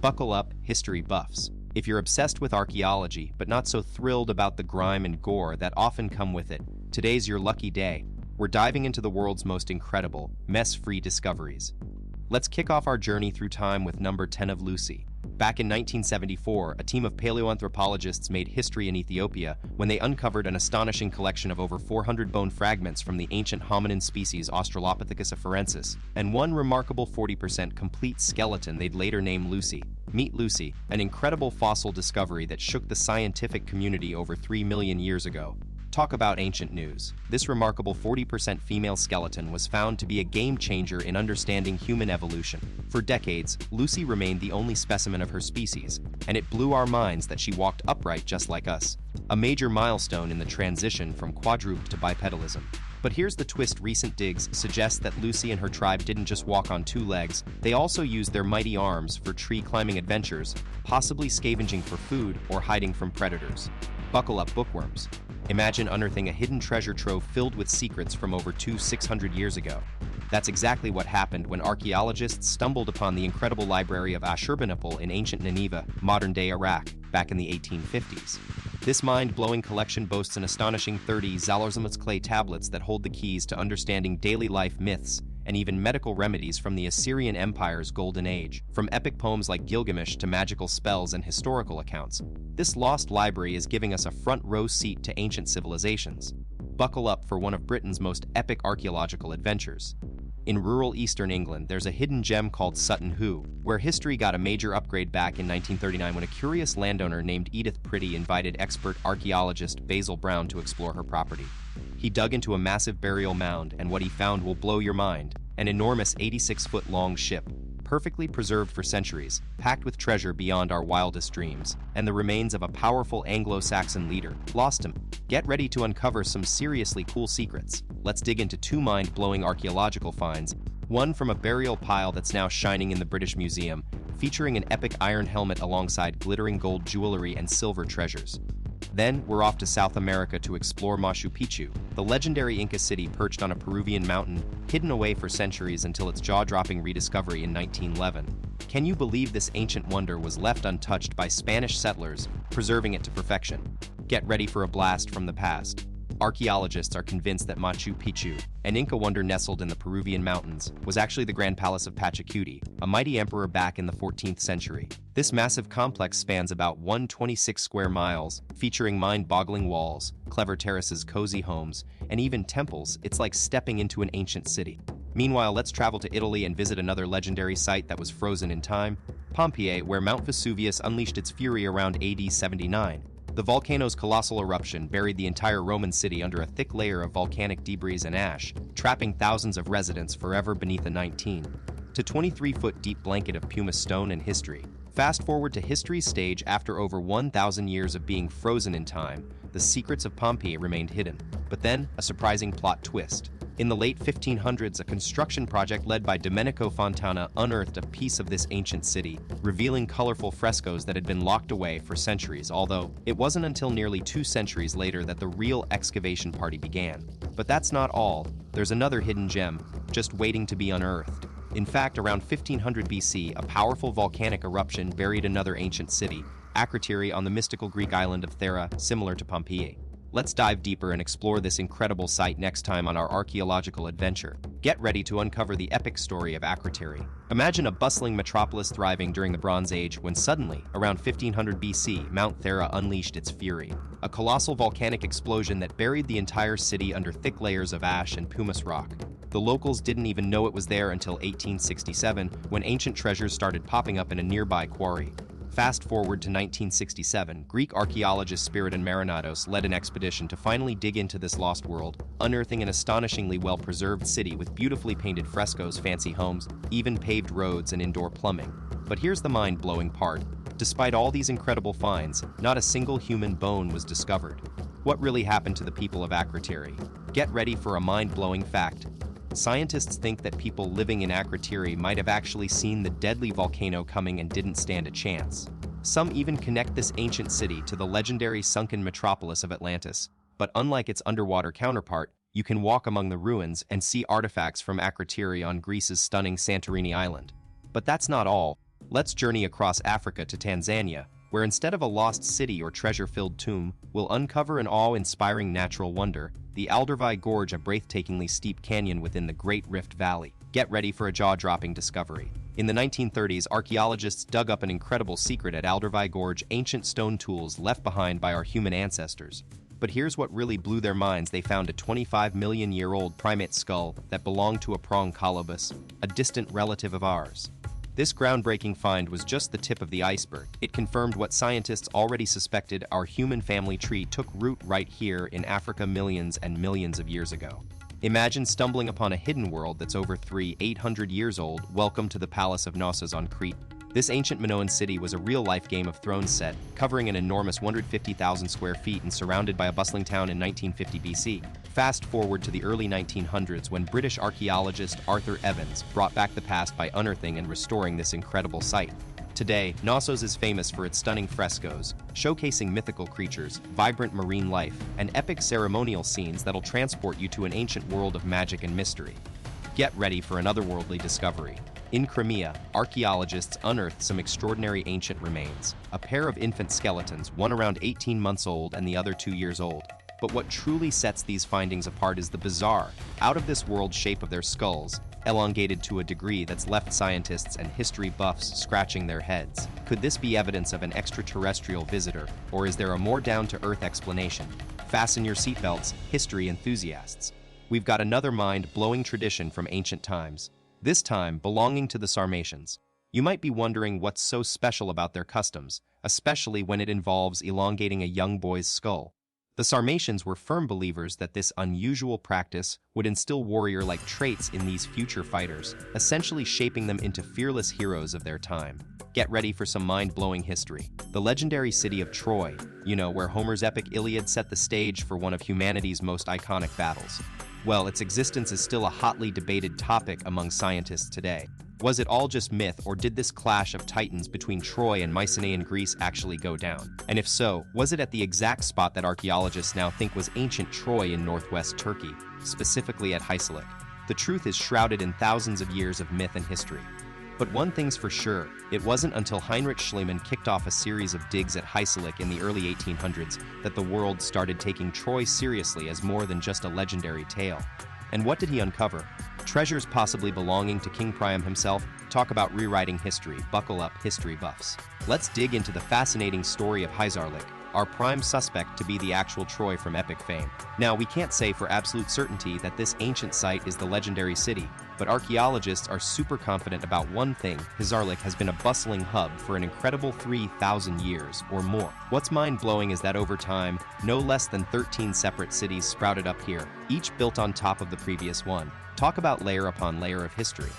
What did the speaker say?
Buckle up, history buffs. If you're obsessed with archaeology, but not so thrilled about the grime and gore that often come with it, today's your lucky day. We're diving into the world's most incredible, mess-free discoveries. Let's kick off our journey through time with number 10 of Lucy. Back in 1974, a team of paleoanthropologists made history in Ethiopia when they uncovered an astonishing collection of over 400 bone fragments from the ancient hominin species Australopithecus afarensis, and one remarkable 40% complete skeleton they'd later name Lucy. Meet Lucy, an incredible fossil discovery that shook the scientific community over 3 million years ago. Talk about ancient news. This remarkable 40% female skeleton was found to be a game-changer in understanding human evolution. For decades, Lucy remained the only specimen of her species, and it blew our minds that she walked upright just like us. A major milestone in the transition from quadruped to bipedalism. But here's the twist: recent digs suggest that Lucy and her tribe didn't just walk on 2 legs, they also used their mighty arms for tree-climbing adventures, possibly scavenging for food or hiding from predators. Buckle up, bookworms. Imagine unearthing a hidden treasure trove filled with secrets from over 600 years ago. That's exactly what happened when archaeologists stumbled upon the incredible library of Ashurbanipal in ancient Nineveh, modern-day Iraq, back in the 1850s. This mind-blowing collection boasts an astonishing 30 Zalorzamuts clay tablets that hold the keys to understanding daily life myths and even medical remedies from the Assyrian Empire's golden age. From epic poems like Gilgamesh to magical spells and historical accounts, this lost library is giving us a front-row seat to ancient civilizations. Buckle up for one of Britain's most epic archaeological adventures. In rural eastern England, there's a hidden gem called Sutton Hoo, where history got a major upgrade back in 1939 when a curious landowner named Edith Pretty invited expert archaeologist Basil Brown to explore her property. He dug into a massive burial mound, and what he found will blow your mind: an enormous 86-foot-long ship, perfectly preserved for centuries, packed with treasure beyond our wildest dreams, and the remains of a powerful Anglo-Saxon leader, lost him. Get ready to uncover some seriously cool secrets. Let's dig into 2 mind-blowing archaeological finds, one from a burial pile that's now shining in the British Museum, featuring an epic iron helmet alongside glittering gold jewelry and silver treasures. Then, we're off to South America to explore Machu Picchu, the legendary Inca city perched on a Peruvian mountain, hidden away for centuries until its jaw-dropping rediscovery in 1911. Can you believe this ancient wonder was left untouched by Spanish settlers, preserving it to perfection? Get ready for a blast from the past. Archaeologists are convinced that Machu Picchu, an Inca wonder nestled in the Peruvian mountains, was actually the Grand Palace of Pachacuti, a mighty emperor back in the 14th century. This massive complex spans about 126 square miles, featuring mind-boggling walls, clever terraces, cozy homes, and even temples. It's like stepping into an ancient city. Meanwhile, let's travel to Italy and visit another legendary site that was frozen in time, Pompeii, where Mount Vesuvius unleashed its fury around AD 79. The volcano's colossal eruption buried the entire Roman city under a thick layer of volcanic debris and ash, trapping thousands of residents forever beneath a 19 to 23-foot deep blanket of pumice stone and history. Fast forward to history's stage. After over 1,000 years of being frozen in time, the secrets of Pompeii remained hidden. But then, a surprising plot twist. In the late 1500s, a construction project led by Domenico Fontana unearthed a piece of this ancient city, revealing colorful frescoes that had been locked away for centuries, although it wasn't until nearly 2 centuries later that the real excavation party began. But that's not all. There's another hidden gem, just waiting to be unearthed. In fact, around 1500 BC, a powerful volcanic eruption buried another ancient city, Akrotiri, on the mystical Greek island of Thera, similar to Pompeii. Let's dive deeper and explore this incredible site next time on our archaeological adventure. Get ready to uncover the epic story of Akrotiri. Imagine a bustling metropolis thriving during the Bronze Age when suddenly, around 1500 BC, Mount Thera unleashed its fury. A colossal volcanic explosion that buried the entire city under thick layers of ash and pumice rock. The locals didn't even know it was there until 1867, when ancient treasures started popping up in a nearby quarry. Fast forward to 1967, Greek archaeologist Spyridon Marinatos led an expedition to finally dig into this lost world, unearthing an astonishingly well-preserved city with beautifully painted frescoes, fancy homes, even paved roads, and indoor plumbing. But here's the mind-blowing part. Despite all these incredible finds, not a single human bone was discovered. What really happened to the people of Akrotiri? Get ready for a mind-blowing fact. Scientists think that people living in Akrotiri might have actually seen the deadly volcano coming and didn't stand a chance. Some even connect this ancient city to the legendary sunken metropolis of Atlantis. But unlike its underwater counterpart, you can walk among the ruins and see artifacts from Akrotiri on Greece's stunning Santorini island. But that's not all. Let's journey across Africa to Tanzania, where instead of a lost city or treasure-filled tomb, we'll uncover an awe-inspiring natural wonder, the Aldrovai Gorge, a breathtakingly steep canyon within the Great Rift Valley. Get ready for a jaw-dropping discovery. In the 1930s, archaeologists dug up an incredible secret at Aldrovai Gorge: ancient stone tools left behind by our human ancestors. But here's what really blew their minds: they found a 25-million-year-old primate skull that belonged to a prong colobus, a distant relative of ours. This groundbreaking find was just the tip of the iceberg. It confirmed what scientists already suspected: our human family tree took root right here in Africa millions and millions of years ago. Imagine stumbling upon a hidden world that's over 800 years old. Welcome to the Palace of Knossos on Crete. This ancient Minoan city was a real-life Game of Thrones set, covering an enormous 150,000 square feet and surrounded by a bustling town in 1950 BC. Fast forward to the early 1900s when British archaeologist Arthur Evans brought back the past by unearthing and restoring this incredible site. Today, Knossos is famous for its stunning frescoes, showcasing mythical creatures, vibrant marine life, and epic ceremonial scenes that'll transport you to an ancient world of magic and mystery. Get ready for an otherworldly discovery. In Crimea, archaeologists unearthed some extraordinary ancient remains, a pair of infant skeletons, one around 18 months old and the other 2 years old. But what truly sets these findings apart is the bizarre, out-of-this-world shape of their skulls, elongated to a degree that's left scientists and history buffs scratching their heads. Could this be evidence of an extraterrestrial visitor, or is there a more down-to-earth explanation? Fasten your seatbelts, history enthusiasts. We've got another mind-blowing tradition from ancient times, this time belonging to the Sarmatians. You might be wondering what's so special about their customs, especially when it involves elongating a young boy's skull. The Sarmatians were firm believers that this unusual practice would instill warrior-like traits in these future fighters, essentially shaping them into fearless heroes of their time. Get ready for some mind-blowing history. The legendary city of Troy, where Homer's epic Iliad set the stage for one of humanity's most iconic battles. Well, its existence is still a hotly debated topic among scientists today. Was it all just myth, or did this clash of titans between Troy and Mycenaean Greece actually go down? And if so, was it at the exact spot that archaeologists now think was ancient Troy in northwest Turkey, specifically at Heiselek? The truth is shrouded in thousands of years of myth and history. But one thing's for sure, it wasn't until Heinrich Schliemann kicked off a series of digs at Heiselek in the early 1800s that the world started taking Troy seriously as more than just a legendary tale. And what did he uncover? Treasures possibly belonging to King Priam himself? Talk about rewriting history. Buckle up, history buffs. Let's dig into the fascinating story of Heiselek, our prime suspect to be the actual Troy from epic fame. Now, we can't say for absolute certainty that this ancient site is the legendary city, but archaeologists are super confident about one thing: Heiselek has been a bustling hub for an incredible 3,000 years or more. What's mind-blowing is that over time, no less than 13 separate cities sprouted up here, each built on top of the previous one. Talk about layer upon layer of history.